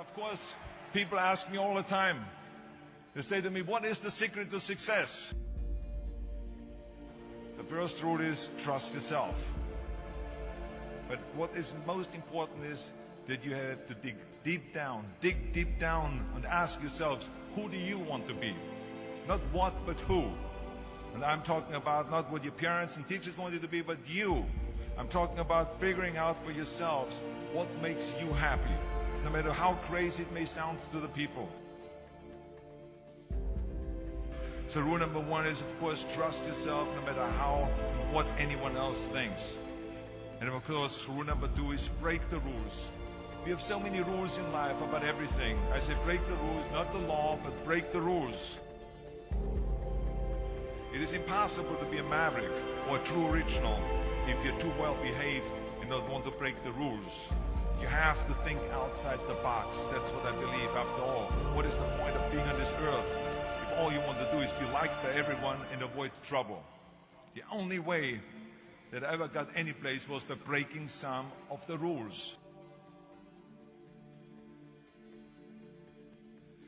of course, people ask me all the time. They say to me, what is the secret to success? The first rule is trust yourself. But what is most important is that you have to dig deep down and ask yourselves, who do you want to be? Not what, but who. And I'm talking about not what your parents and teachers want you to be, but you. I'm talking about figuring out for yourselves what makes you happy, no matter how crazy it may sound to the people. So rule number one is, of course, trust yourself no matter what anyone else thinks. And of course, rule number two is break the rules. We have so many rules in life about everything. I say break the rules, not the law, but break the rules. It is impossible to be a maverick or a true original if you're too well behaved and don't want to break the rules. You have to think outside the box. That's what I believe. After all, what is the point of being on this earth if all you want to do is be liked by everyone and avoid trouble? The only way that I ever got any place was by breaking some of the rules.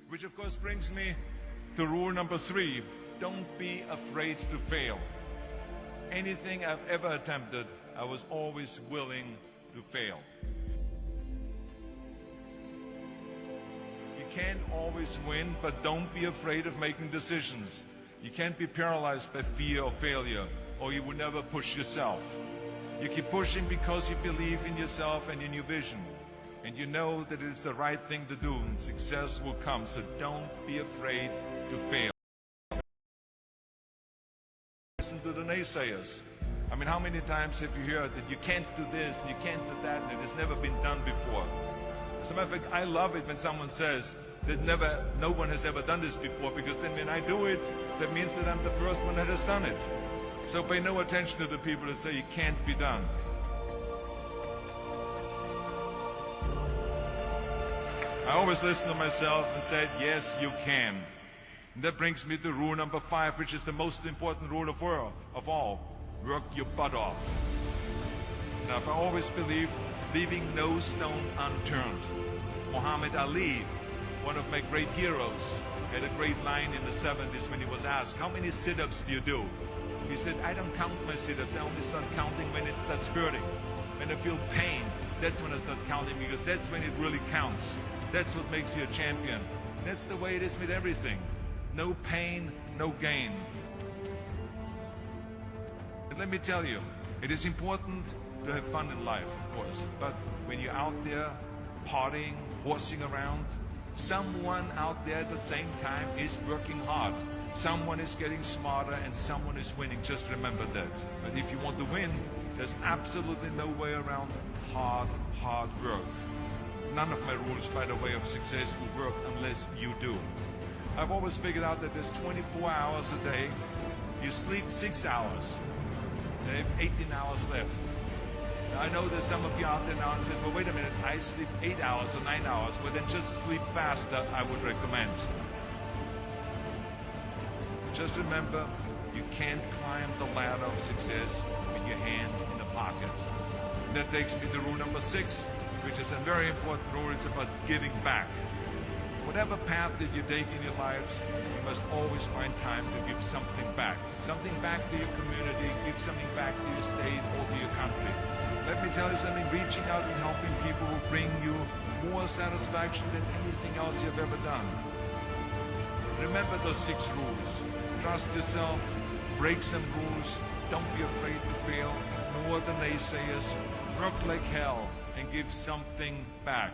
Which of course brings me to rule number three. Don't be afraid to fail. Anything I've ever attempted, I was always willing to fail. You can't always win, but don't be afraid of making decisions. You can't be paralyzed by fear of failure, or you will never push yourself. You keep pushing because you believe in yourself and in your vision. And you know that it's the right thing to do, and success will come. So don't be afraid to fail. Listen to the naysayers. I mean, how many times have you heard that you can't do this and you can't do that and it has never been done before? As a matter of fact, I love it when someone says that no one has ever done this before, because then when I do it, that means that I'm the first one that has done it. So pay no attention to the people that say it can't be done. I always listen to myself and say, yes, you can. And that brings me to rule number 5, which is the most important rule of all. Work your butt off. Now, I always believe leaving no stone unturned. Muhammad Ali, one of my great heroes, had a great line in the 70s when he was asked, how many sit-ups do you do? He said, I don't count my sit-ups. I only start counting when it starts hurting. When I feel pain, that's when I start counting, because that's when it really counts. That's what makes you a champion. That's the way it is with everything. No pain, no gain. But let me tell you, it is important to have fun in life, of course. But when you're out there partying, horsing around, someone out there at the same time is working hard. Someone is getting smarter and someone is winning. Just remember that. But if you want to win, there's absolutely no way around hard work. None of my rules, by the way, of success will work unless you do. I've always figured out that there's 24 hours a day. You sleep 6 hours. You have 18 hours left. Now, I know there's some of you out there now and says, well, wait a minute, I sleep 8 hours or 9 hours. Well, then just sleep faster, I would recommend. Just remember, you can't climb the ladder of success with your hands in the pocket. And that takes me to rule number 6, which is a very important rule. It's about giving back. Whatever path that you take in your lives, you must always find time to give something back. Something back to your community, give something back to your state or to your country. Let me tell you something, reaching out and helping people will bring you more satisfaction than anything else you've ever done. Remember those 6 rules. Trust yourself, break some rules, don't be afraid to fail, ignore the naysayers, work like hell, and give something back.